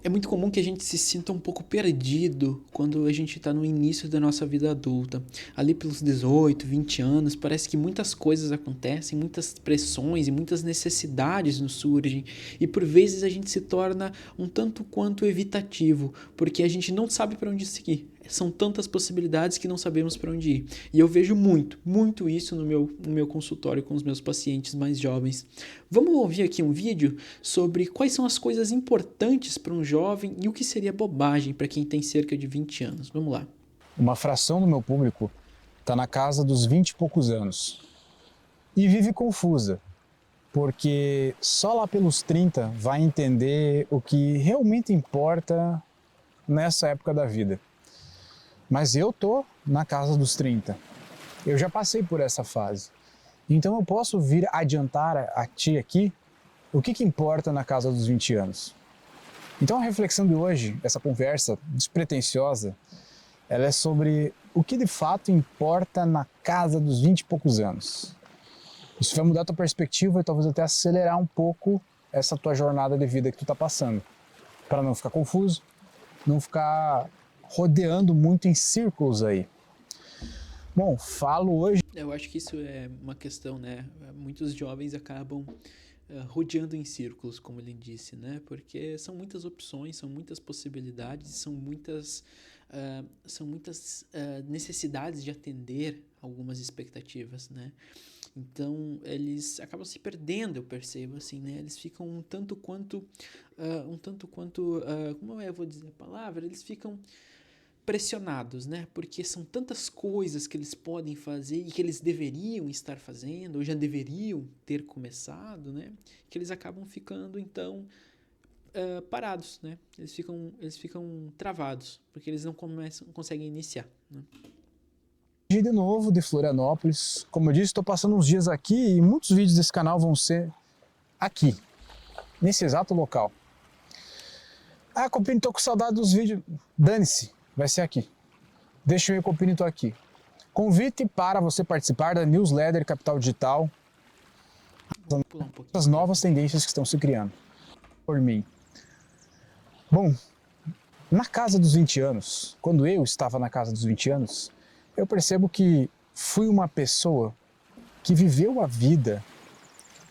É muito comum que a gente se sinta um pouco perdido quando a gente está no início da nossa vida adulta. Ali pelos 18, 20 anos, parece que muitas coisas acontecem, muitas pressões e muitas necessidades nos surgem. E por vezes a gente se torna um tanto quanto evitativo, porque a gente não sabe para onde seguir. São tantas possibilidades que não sabemos para onde ir. E eu vejo muito isso no meu consultório com os meus pacientes mais jovens. Vamos ouvir aqui um vídeo sobre quais são as coisas importantes para um jovem e o que seria bobagem para quem tem cerca de 20 anos. Vamos lá. Uma fração do meu público está na casa dos 20 e poucos anos e vive confusa, porque só lá pelos 30 vai entender o que realmente importa nessa época da vida. Mas eu tô na casa dos 30. Eu já passei por essa fase. Então eu posso vir adiantar a ti aqui o que importa na casa dos 20 anos. Então a reflexão de hoje, essa conversa despretensiosa, ela é sobre o que de fato importa na casa dos 20 e poucos anos. Isso vai mudar a tua perspectiva e talvez até acelerar um pouco essa tua jornada de vida que tu está passando, para não ficar confuso, não ficar rodeando muito em círculos aí. Bom, falo hoje. Eu acho que isso é uma questão, né? Muitos jovens acabam rodeando em círculos, como ele disse, né? Porque são muitas opções, são muitas possibilidades, são muitas necessidades de atender algumas expectativas, né? Então eles acabam se perdendo, eu percebo assim, né? Eles ficam como eu vou dizer a palavra? Eles ficam pressionados, né? Porque são tantas coisas que eles podem fazer e que eles deveriam estar fazendo, ou já deveriam ter começado, né? Que eles acabam ficando, então, parados, né? Eles ficam travados, porque eles não conseguem iniciar, né? De novo de Florianópolis. Como eu disse, estou passando uns dias aqui e muitos vídeos desse canal vão ser aqui, nesse exato local. Ah, Copini, tô com saudade dos vídeos. Dane-se, vai ser aqui. Deixa eu ir, Copini, tô aqui. Convite para você participar da newsletter Capital Digital, Vamos pular um pouquinho das para novas frente. tendências que estão se criando por mim. Bom, na casa dos 20 anos, quando eu estava na casa dos 20 anos, eu percebo que fui uma pessoa que viveu a vida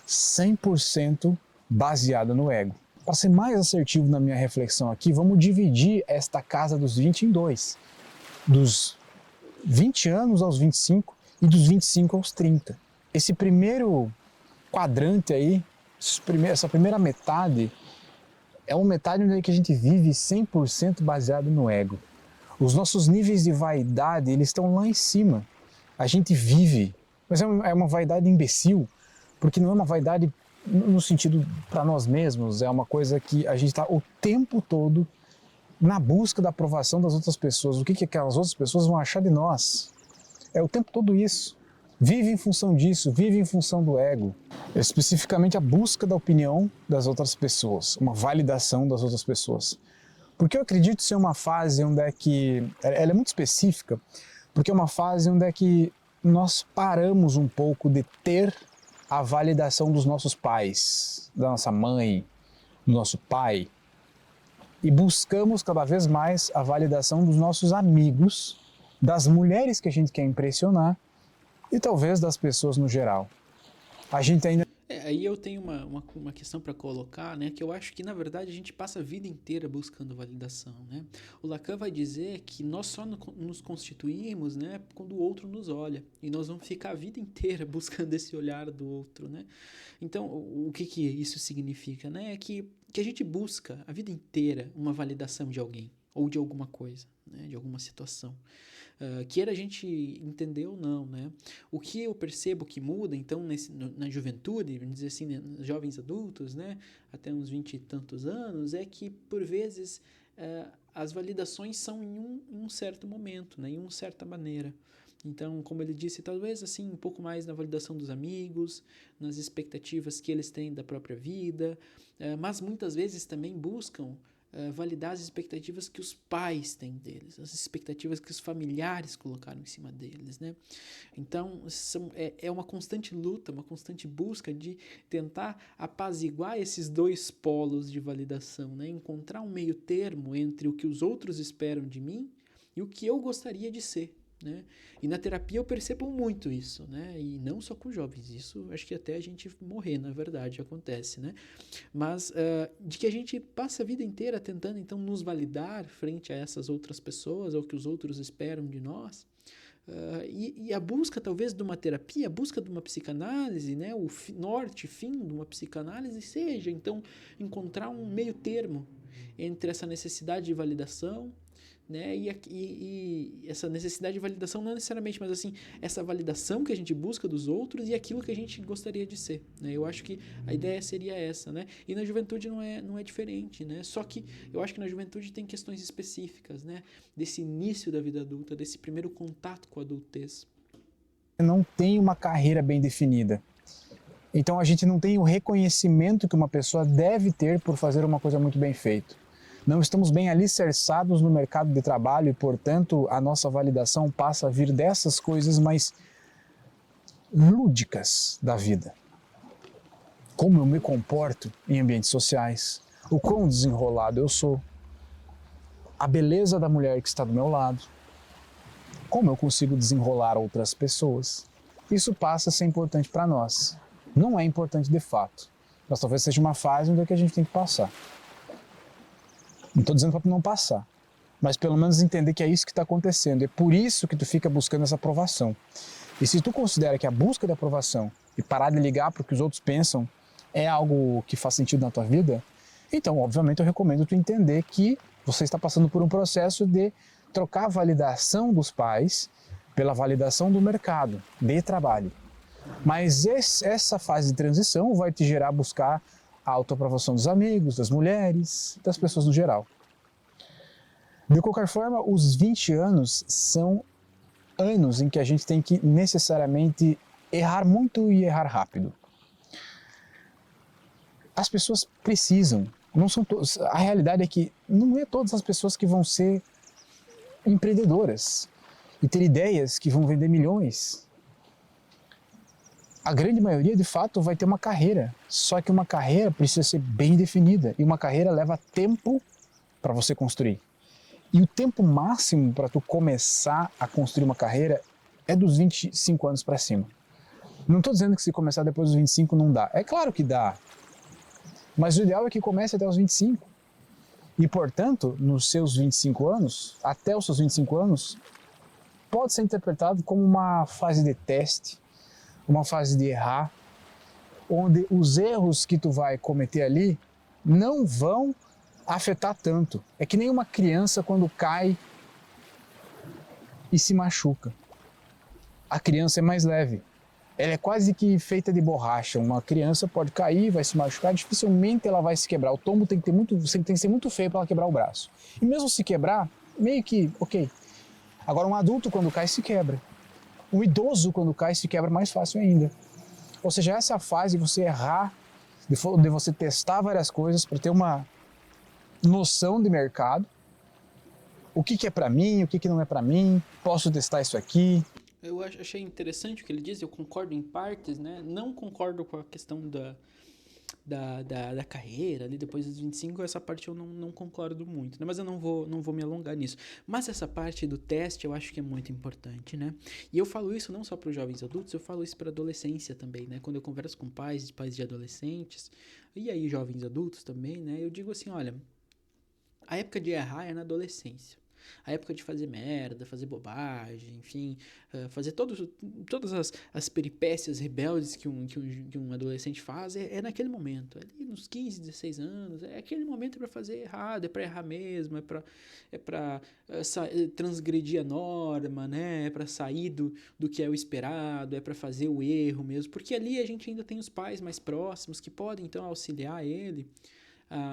100% baseada no ego. Para ser mais assertivo na minha reflexão aqui, vamos dividir esta casa dos 20 em dois. Dos 20 anos aos 25 e dos 25 aos 30. Esse primeiro quadrante aí, essa primeira metade, é uma metade onde a gente vive 100% baseado no ego. Os nossos níveis de vaidade, eles estão lá em cima. A gente vive, mas é uma vaidade imbecil, porque não é uma vaidade no sentido para nós mesmos, é uma coisa que a gente está o tempo todo na busca da aprovação das outras pessoas. O que aquelas outras pessoas vão achar de nós? É o tempo todo isso. Vive em função disso, vive em função do ego. Especificamente a busca da opinião das outras pessoas, uma validação das outras pessoas. Porque eu acredito ser uma fase onde é que... Ela é muito específica, porque é uma fase onde é que nós paramos um pouco de ter a validação dos nossos pais, da nossa mãe, do nosso pai, e buscamos cada vez mais a validação dos nossos amigos, das mulheres que a gente quer impressionar e talvez das pessoas no geral. A gente ainda... Aí eu tenho uma questão para colocar, né? Que eu acho que, na verdade, a gente passa a vida inteira buscando validação, né? O Lacan vai dizer que nós só nos constituímos, né? Quando o outro nos olha. E nós vamos ficar a vida inteira buscando esse olhar do outro, né? Então, o que isso significa, né? É que a gente busca a vida inteira uma validação de alguém ou de alguma coisa, né? De alguma situação. Queira a gente entender ou não, né? O que eu percebo que muda, então, na juventude, vamos dizer assim, nos jovens adultos, né? Até uns 20 e tantos anos, é que, por vezes, as validações são em um certo momento, né? Em uma certa maneira. Então, como ele disse, talvez assim um pouco mais na validação dos amigos, nas expectativas que eles têm da própria vida, mas muitas vezes também buscam validar as expectativas que os pais têm deles, as expectativas que os familiares colocaram em cima deles, né? Então, é uma constante luta, uma constante busca de tentar apaziguar esses dois polos de validação, né? Encontrar um meio termo entre o que os outros esperam de mim e o que eu gostaria de ser, né? E na terapia eu percebo muito isso, né? E não só com jovens, isso acho que até a gente morrer, na verdade, acontece, né? Mas de que a gente passa a vida inteira tentando então nos validar frente a essas outras pessoas, ao que os outros esperam de nós. E a busca talvez de uma terapia, a busca de uma psicanálise, né, o fim de uma psicanálise seja então encontrar um meio termo entre essa necessidade de validação, né, e essa necessidade de validação não necessariamente, mas assim, essa validação que a gente busca dos outros e aquilo que a gente gostaria de ser, né? Eu acho que a ideia seria essa, né? E na juventude não é diferente, né? Só que eu acho que na juventude tem questões específicas, né? Desse início da vida adulta, desse primeiro contato com a adultez. Não tem uma carreira bem definida. Então a gente não tem o reconhecimento que uma pessoa deve ter por fazer uma coisa muito bem feita. Não estamos bem alicerçados no mercado de trabalho e, portanto, a nossa validação passa a vir dessas coisas mais lúdicas da vida. Como eu me comporto em ambientes sociais, o quão desenrolado eu sou, a beleza da mulher que está do meu lado, como eu consigo desenrolar outras pessoas. Isso passa a ser importante para nós. Não é importante de fato, mas talvez seja uma fase onde a gente tem que passar. Não estou dizendo para não passar, mas pelo menos entender que é isso que está acontecendo. É por isso que tu fica buscando essa aprovação. E se tu considera que a busca da aprovação e parar de ligar para o que os outros pensam é algo que faz sentido na tua vida, então, obviamente, eu recomendo tu entender que você está passando por um processo de trocar a validação dos pais pela validação do mercado de trabalho. Mas essa fase de transição vai te gerar buscar a autoaprovação dos amigos, das mulheres, das pessoas no geral. De qualquer forma, os 20 anos são anos em que a gente tem que necessariamente errar muito e errar rápido. As pessoas precisam, não são todos, a realidade é que não é todas as pessoas que vão ser empreendedoras e ter ideias que vão vender milhões. A grande maioria, de fato, vai ter uma carreira, só que uma carreira precisa ser bem definida e uma carreira leva tempo para você construir. E o tempo máximo para tu começar a construir uma carreira é dos 25 anos para cima. Não estou dizendo que se começar depois dos 25 não dá. É claro que dá, mas o ideal é que comece até os 25. E, portanto, nos seus 25 anos, até os seus 25 anos, pode ser interpretado como uma fase de teste, uma fase de errar, onde os erros que tu vai cometer ali não vão afetar tanto. É que nem uma criança quando cai e se machuca. A criança é mais leve. Ela é quase que feita de borracha. Uma criança pode cair, vai se machucar, dificilmente ela vai se quebrar. O tombo tem que ser muito feio para ela quebrar o braço. E mesmo se quebrar, meio que, ok. Agora um adulto quando cai se quebra. Um idoso quando cai se quebra mais fácil ainda. Ou seja, essa fase de você errar, de você testar várias coisas para ter uma noção de mercado. O que é para mim, o que não é para mim, posso testar isso aqui. Eu achei interessante o que ele diz, eu concordo em partes, né? Não concordo com a questão da carreira ali depois dos 25, essa parte eu não concordo muito, né? Mas eu não vou me alongar nisso. Mas essa parte do teste eu acho que é muito importante, né? E eu falo isso não só para os jovens adultos, eu falo isso para adolescência também, né? Quando eu converso com pais de adolescentes, e aí jovens adultos também, né? Eu digo assim, olha, a época de errar é na adolescência. A época de fazer merda, fazer bobagem, enfim, fazer todas as peripécias rebeldes que um adolescente faz é naquele momento, ali nos 15, 16 anos, é aquele momento para fazer errado, é para errar mesmo, é para transgredir a norma, né? É para sair do que é o esperado, é para fazer o erro mesmo, porque ali a gente ainda tem os pais mais próximos que podem então auxiliar ele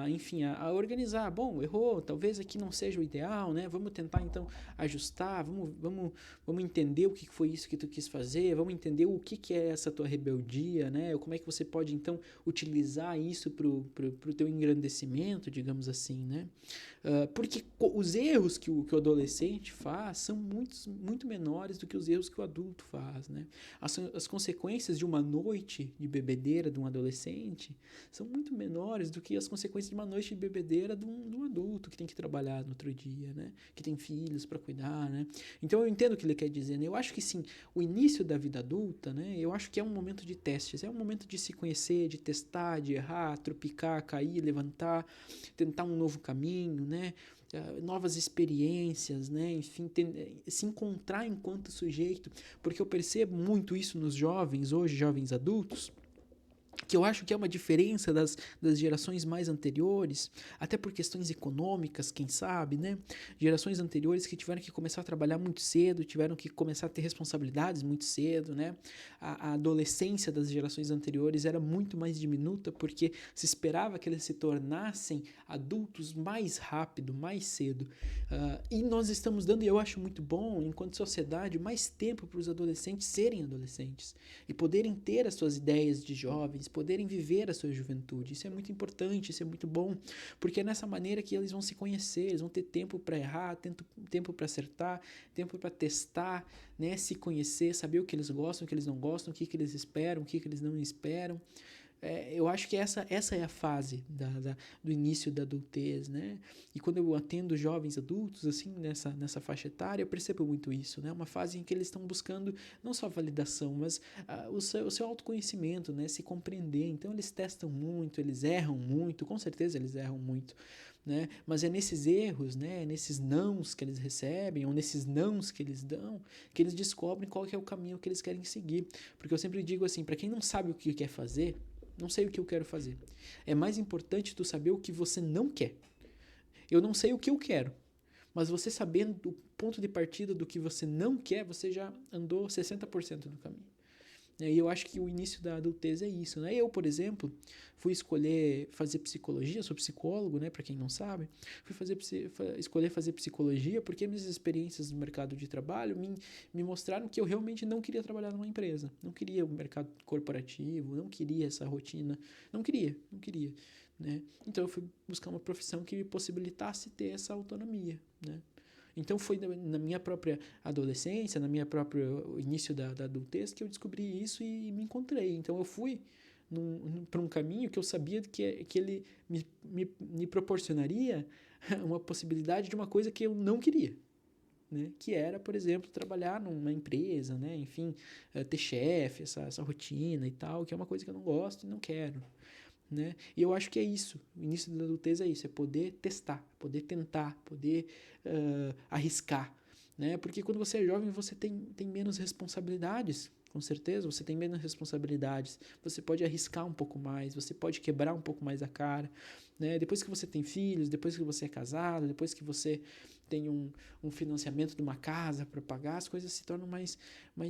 enfim, a organizar. Bom, errou, talvez aqui não seja o ideal, né? Vamos tentar então ajustar, vamos entender o que foi isso que tu quis fazer, vamos entender o que é essa tua rebeldia, né? Como é que você pode então utilizar isso pro teu engrandecimento, digamos assim, né? Porque os erros que o adolescente faz são muito menores do que os erros que o adulto faz, né? As consequências de uma noite de bebedeira de um adolescente são muito menores do que as consequências de uma noite de bebedeira de um adulto que tem que trabalhar no outro dia, né? Que tem filhos para cuidar, né? Então eu entendo o que ele quer dizer, né? Eu acho que sim, o início da vida adulta, né? Eu acho que é um momento de testes, é um momento de se conhecer, de testar, de errar, tropicar, cair, levantar, tentar um novo caminho, né? Novas experiências, né? Enfim, se encontrar enquanto sujeito, porque eu percebo muito isso nos jovens, hoje, jovens adultos, que eu acho que é uma diferença das gerações mais anteriores, até por questões econômicas, quem sabe, né? Gerações anteriores que tiveram que começar a trabalhar muito cedo, tiveram que começar a ter responsabilidades muito cedo, né? A adolescência das gerações anteriores era muito mais diminuta, porque se esperava que eles se tornassem adultos mais rápido, mais cedo. E nós estamos dando, e eu acho muito bom, enquanto sociedade, mais tempo para os adolescentes serem adolescentes e poderem ter as suas ideias de jovens, poderem viver a sua juventude. Isso é muito importante, isso é muito bom, porque é nessa maneira que eles vão se conhecer, eles vão ter tempo para errar, tempo para acertar, tempo para testar, né? Se conhecer, saber o que eles gostam, o que eles não gostam, o que eles esperam, o que eles não esperam. Eu acho que essa é a fase do início da adultez, né? E quando eu atendo jovens adultos, assim, nessa faixa etária, eu percebo muito isso, né? Uma fase em que eles estão buscando não só validação, mas o seu autoconhecimento, né? Se compreender. Então, eles testam muito, eles erram muito, com certeza eles erram muito, né? Mas é nesses erros, né? Nesses nãos que eles recebem, ou nesses nãos que eles dão, que eles descobrem qual que é o caminho que eles querem seguir. Porque eu sempre digo assim, para quem não sabe o que quer fazer, não sei o que eu quero fazer. É mais importante tu saber o que você não quer. Eu não sei o que eu quero, mas você sabendo o ponto de partida do que você não quer, você já andou 60% do caminho. E eu acho que o início da adultez é isso, né? Eu, por exemplo, fui escolher fazer psicologia, sou psicólogo, né? Para quem não sabe, escolher fazer psicologia porque minhas experiências no mercado de trabalho me mostraram que eu realmente não queria trabalhar numa empresa, não queria o mercado corporativo, não queria essa rotina, não queria, né? Então eu fui buscar uma profissão que me possibilitasse ter essa autonomia, né? Então foi na minha própria adolescência, na minha própria início da adultez que eu descobri isso e me encontrei. Então eu fui para um caminho que eu sabia que ele me proporcionaria uma possibilidade de uma coisa que eu não queria, né? Que era, por exemplo, trabalhar numa empresa, né? Enfim, ter chefe, essa rotina e tal, que é uma coisa que eu não gosto e não quero. Né? E eu acho que é isso, o início da adultez é isso, é poder testar, poder tentar, poder arriscar, né? Porque quando você é jovem você tem menos responsabilidades, com certeza, você tem menos responsabilidades, você pode arriscar um pouco mais, você pode quebrar um pouco mais a cara, né? Depois que você tem filhos, depois que você é casado, depois que você tem um financiamento de uma casa para pagar, as coisas se tornam mais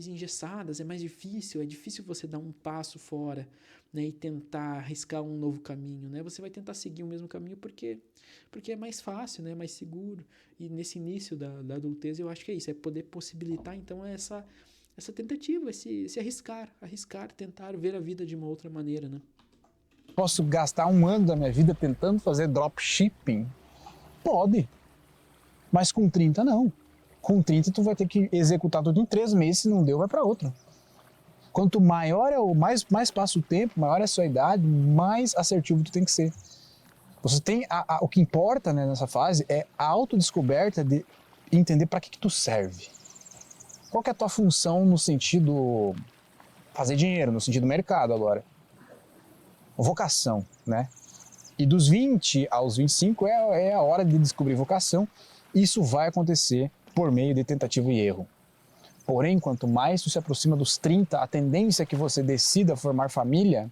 engessadas, é difícil você dar um passo fora, né, e tentar arriscar um novo caminho, né? Você vai tentar seguir o mesmo caminho porque é mais fácil, né, mais seguro. E nesse início da adultez eu acho que é isso, é poder possibilitar então essa tentativa, se arriscar, tentar ver a vida de uma outra maneira, né? Posso gastar um ano da minha vida tentando fazer dropshipping? Pode, mas com 30 não. Com 30 tu vai ter que executar tudo em 3 meses, se não deu vai para outro. Quanto maior mais passa o tempo, maior é a sua idade, mais assertivo tu tem que ser. Você tem o que importa, né, nessa fase é a autodescoberta de entender para que tu serve. Qual que é a tua função no sentido fazer dinheiro, no sentido mercado agora? Vocação, né? E dos 20 aos 25 é a hora de descobrir vocação. Isso vai acontecer por meio de tentativa e erro. Porém, quanto mais tu se aproxima dos 30, a tendência é que você decida formar família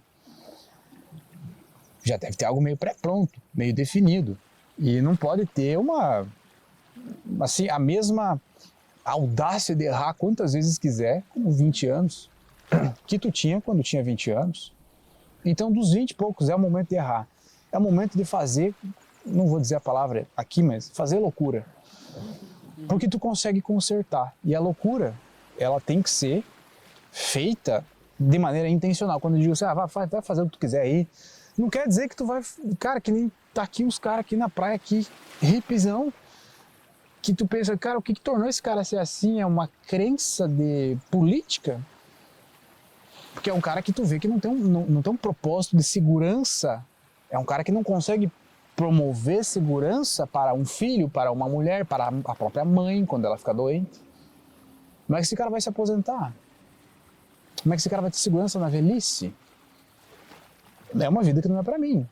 já deve ter algo meio pré-pronto, meio definido. E não pode ter a mesma audácia de errar quantas vezes quiser, com 20 anos, que tu tinha quando tinha 20 anos. Então, dos 20 e poucos é o momento de errar. é o momento de fazer, não vou dizer a palavra aqui, mas fazer loucura. Porque tu consegue consertar. E a loucura, ela tem que ser feita de maneira intencional. Quando eu digo assim, vai fazer o que tu quiser aí, não quer dizer que tu vai... Cara, que nem tá aqui os caras aqui na praia, aqui, hipzão, que tu pensa, cara, o que tornou esse cara ser assim? É uma crença de política? Porque é um cara que tu vê que não tem um propósito de segurança. É um cara que não consegue promover segurança para um filho, para uma mulher, para a própria mãe, quando ela fica doente. Como é que esse cara vai se aposentar? Como é que esse cara vai ter segurança na velhice? É uma vida que não é para mim.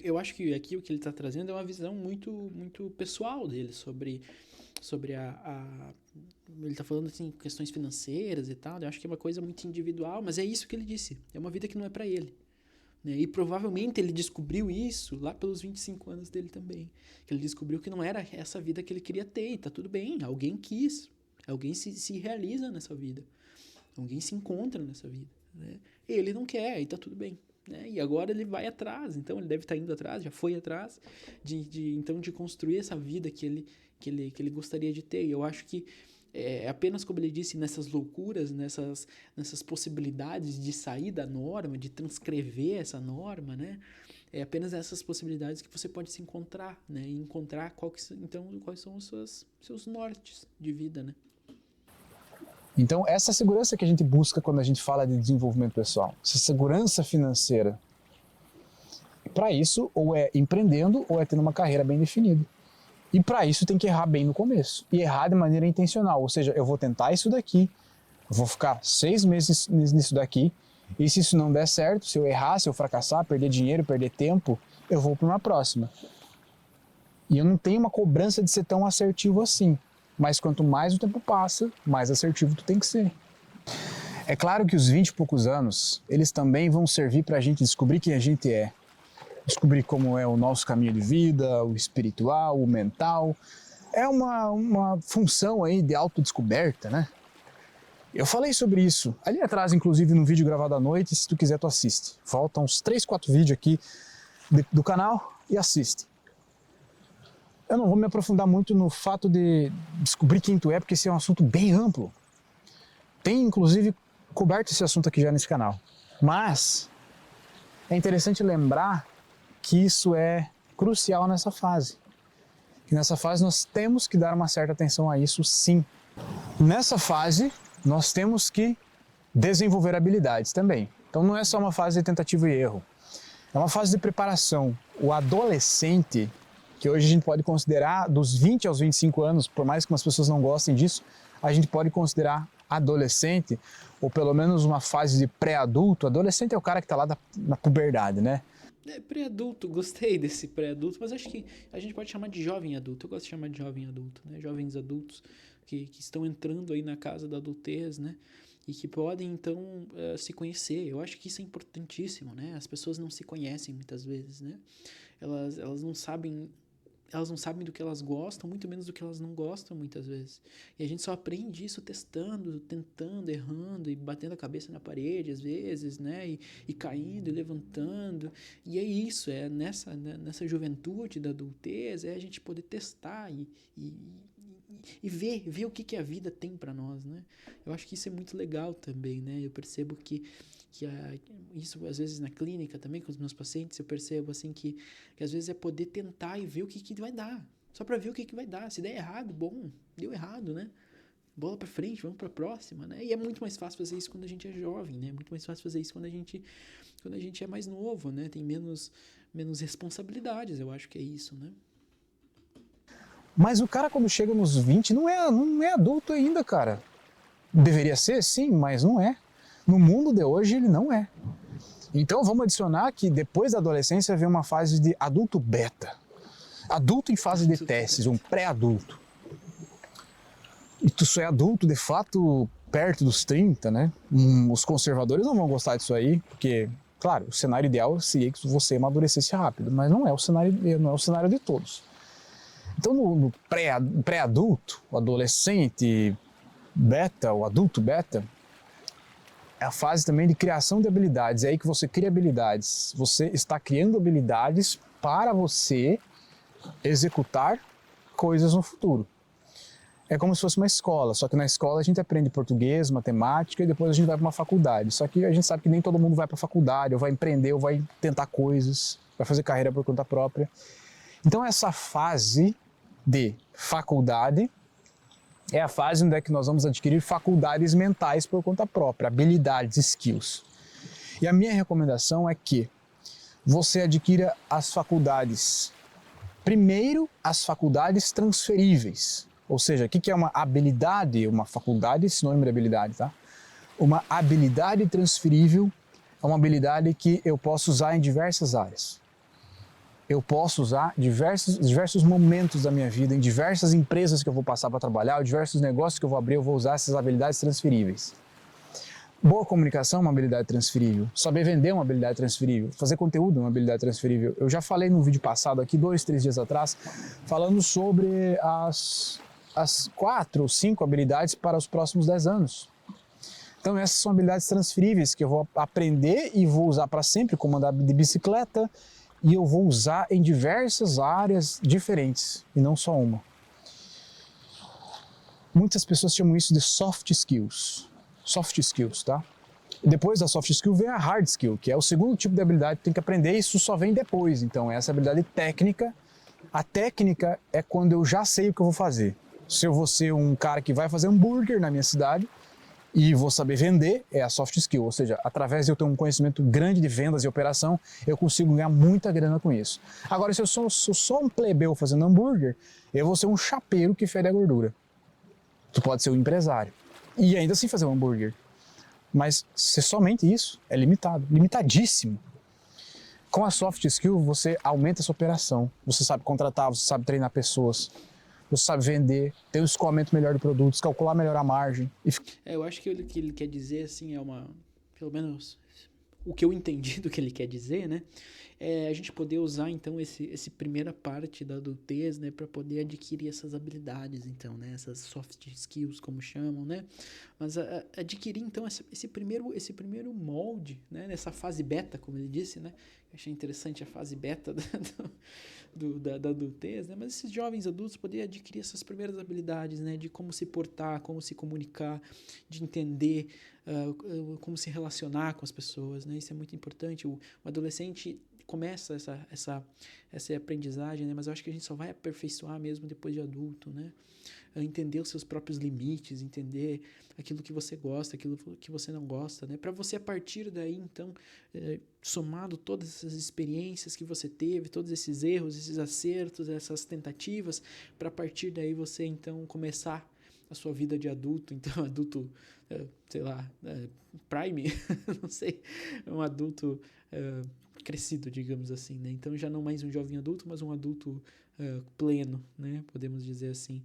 Eu acho que aqui o que ele está trazendo é uma visão muito pessoal dele sobre ele está falando assim, questões financeiras e tal. Eu acho que é uma coisa muito individual, mas é isso que ele disse. É uma vida que não é para ele. Né? E provavelmente ele descobriu isso lá pelos 25 anos dele também. Que ele descobriu que não era essa vida que ele queria ter. E tá tudo bem, alguém quis. Alguém se realiza nessa vida. Alguém se encontra nessa vida. Né? Ele não quer, e tá tudo bem. Né? E agora ele vai atrás. Então ele deve estar indo atrás, já foi atrás de construir essa vida que ele gostaria de ter. E eu acho que é apenas, como ele disse, nessas loucuras, nessas possibilidades de sair da norma, de transcrever essa norma, né? É apenas essas possibilidades que você pode se encontrar, né? E encontrar quais são os seus nortes de vida, né? Então, essa segurança que a gente busca quando a gente fala de desenvolvimento pessoal, essa segurança financeira, para isso, ou é empreendendo, ou é tendo uma carreira bem definida. E para isso tem que errar bem no começo. E errar de maneira intencional. Ou seja, eu vou tentar isso daqui, eu vou ficar 6 meses nisso daqui, e se isso não der certo, se eu errar, se eu fracassar, perder dinheiro, perder tempo, eu vou para uma próxima. E eu não tenho uma cobrança de ser tão assertivo assim. Mas quanto mais o tempo passa, mais assertivo tu tem que ser. É claro que os 20 e poucos anos, eles também vão servir para a gente descobrir quem a gente é. Descobrir como é o nosso caminho de vida, o espiritual, o mental. É uma função aí de autodescoberta, né? Eu falei sobre isso ali atrás, inclusive, num vídeo gravado à noite. Se tu quiser, tu assiste. Faltam uns 3, 4 vídeos aqui do canal e assiste. Eu não vou me aprofundar muito no fato de descobrir quem tu é, porque esse é um assunto bem amplo. Tem, inclusive, coberto esse assunto aqui já nesse canal. Mas é interessante lembrar que isso é crucial nessa fase. E nessa fase nós temos que dar uma certa atenção a isso, sim. Nessa fase, nós temos que desenvolver habilidades também. Então não é só uma fase de tentativa e erro. É uma fase de preparação. O adolescente, que hoje a gente pode considerar dos 20 aos 25 anos, por mais que umas pessoas não gostem disso, a gente pode considerar adolescente, ou pelo menos uma fase de pré-adulto. Adolescente é o cara que está lá na puberdade, né? Pré-adulto, gostei desse pré-adulto, mas acho que a gente pode chamar de jovem adulto. Eu gosto de chamar de jovem adulto, né? Jovens adultos que estão entrando aí na casa da adultez, né? E que podem, então, se conhecer. Eu acho que isso é importantíssimo, né? As pessoas não se conhecem muitas vezes, né? Elas não sabem do que elas gostam, muito menos do que elas não gostam muitas vezes. E a gente só aprende isso testando, tentando, errando e batendo a cabeça na parede às vezes, né? E caindo e levantando. E é isso, é nessa juventude da adultez, é a gente poder testar e ver o que a vida tem para nós, né? Eu acho que isso é muito legal também, né? Eu percebo que isso às vezes na clínica também com os meus pacientes, eu percebo assim que às vezes é poder tentar e ver o que vai dar, só para ver o que vai dar. Se der errado, bom, deu errado, né? Bola para frente, vamos para a próxima, né? E é muito mais fácil fazer isso quando a gente é jovem, né? Muito mais fácil fazer isso quando a gente é mais novo, né? Tem menos responsabilidades, eu acho que é isso, né? Mas o cara quando chega nos 20 não é adulto ainda, cara. Deveria ser, sim, mas não é. No mundo de hoje ele não é. Então vamos adicionar que depois da adolescência vem uma fase de adulto beta. Adulto em fase de testes, um pré-adulto. E tu só é adulto de fato perto dos 30, né? Os conservadores não vão gostar disso aí, porque, claro, o cenário ideal seria que você amadurecesse rápido, mas não é o cenário de todos. Então no pré-adulto, o adolescente beta, o adulto beta, é a fase também de criação de habilidades. É aí que você cria habilidades. Você está criando habilidades para você executar coisas no futuro. É como se fosse uma escola, só que na escola a gente aprende português, matemática e depois a gente vai para uma faculdade. Só que a gente sabe que nem todo mundo vai para a faculdade, ou vai empreender, ou vai tentar coisas, vai fazer carreira por conta própria. Então essa fase de faculdade é a fase onde é que nós vamos adquirir faculdades mentais por conta própria, habilidades, skills. E a minha recomendação é que você adquira as faculdades, primeiro as faculdades transferíveis. Ou seja, o que é uma habilidade? Uma faculdade, sinônimo de habilidade, tá? Uma habilidade transferível é uma habilidade que eu posso usar em diversas áreas. Eu posso usar diversos momentos da minha vida, em diversas empresas que eu vou passar para trabalhar, ou diversos negócios que eu vou abrir, eu vou usar essas habilidades transferíveis. Boa comunicação é uma habilidade transferível. Saber vender é uma habilidade transferível. Fazer conteúdo é uma habilidade transferível. Eu já falei num vídeo passado aqui, 2, 3 dias atrás, falando sobre as 4 ou 5 habilidades para os próximos 10 anos. Então essas são habilidades transferíveis que eu vou aprender e vou usar para sempre, como andar de bicicleta, e eu vou usar em diversas áreas diferentes, e não só uma. Muitas pessoas chamam isso de soft skills. Soft skills, tá? Depois da soft skill vem a hard skill, que é o segundo tipo de habilidade que tem que aprender, e isso só vem depois. Então essa habilidade técnica. A técnica é quando eu já sei o que eu vou fazer. Se eu vou ser um cara que vai fazer hambúrguer na minha cidade e vou saber vender, é a soft skill. Ou seja, através de eu ter um conhecimento grande de vendas e operação, eu consigo ganhar muita grana com isso. Agora, se eu sou só um plebeu fazendo hambúrguer, eu vou ser um chapeiro que fede a gordura. Tu pode ser um empresário e ainda assim fazer um hambúrguer. Mas ser somente isso é limitado, limitadíssimo. Com a soft skill, você aumenta a sua operação, você sabe contratar, você sabe treinar pessoas, você sabe vender, ter um escoamento melhor de produtos, calcular melhor a margem. Eu acho que o que ele quer dizer, assim, pelo menos o que eu entendi do que ele quer dizer, né? É a gente poder usar, então, esse primeira parte da adultez, né? Para poder adquirir essas habilidades, então, né? Essas soft skills, como chamam, né? Mas adquirir, então, esse primeiro molde, né? Nessa fase beta, como ele disse, né? Eu achei interessante a fase beta da adultez, né? Mas esses jovens adultos poderem adquirir essas primeiras habilidades, né? De como se portar, como se comunicar, de entender como se relacionar com as pessoas, né? Isso é muito importante. O adolescente começa essa aprendizagem, né? Mas eu acho que a gente só vai aperfeiçoar mesmo depois de adulto, né? Entender os seus próprios limites, entender aquilo que você gosta, aquilo que você não gosta, né? Para você, a partir daí, então, somado todas essas experiências que você teve, todos esses erros, esses acertos, essas tentativas, para a partir daí você, então, começar a sua vida de adulto, então, adulto, sei lá, prime, não sei, um adulto crescido, digamos assim, né? Então, já não mais um jovem adulto, mas um adulto pleno, né? Podemos dizer assim.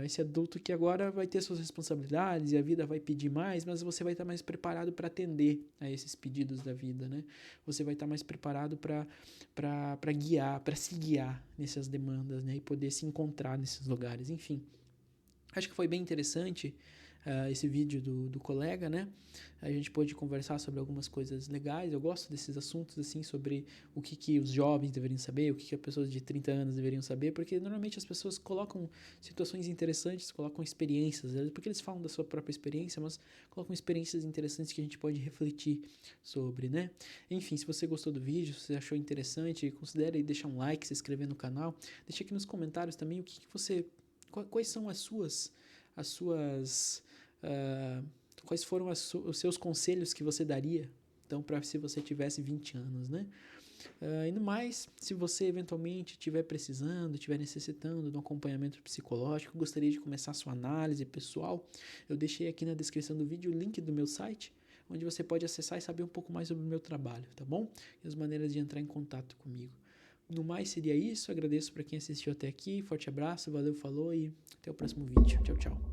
Esse adulto que agora vai ter suas responsabilidades e a vida vai pedir mais, mas você vai estar mais preparado para atender a esses pedidos da vida, né? Você vai estar mais preparado para guiar, para se guiar nessas demandas, né? E poder se encontrar nesses lugares, enfim. Acho que foi bem interessante esse vídeo do colega, né? A gente pôde conversar sobre algumas coisas legais. Eu gosto desses assuntos, assim, sobre o que os jovens deveriam saber, o que as pessoas de 30 anos deveriam saber, porque normalmente as pessoas colocam situações interessantes, colocam experiências, porque eles falam da sua própria experiência, mas colocam experiências interessantes que a gente pode refletir sobre, né? Enfim, se você gostou do vídeo, se você achou interessante, considere deixar um like, se inscrever no canal. Deixa aqui nos comentários também o que você... Quais são quais foram os seus conselhos que você daria, então, para se você tivesse 20 anos, né? E no mais, se você eventualmente estiver precisando, estiver necessitando de um acompanhamento psicológico, gostaria de começar a sua análise pessoal, eu deixei aqui na descrição do vídeo o link do meu site, onde você pode acessar e saber um pouco mais sobre o meu trabalho, tá bom? E as maneiras de entrar em contato comigo. No mais, seria isso. Agradeço para quem assistiu até aqui. Forte abraço, valeu, falou e até o próximo vídeo. Tchau, tchau.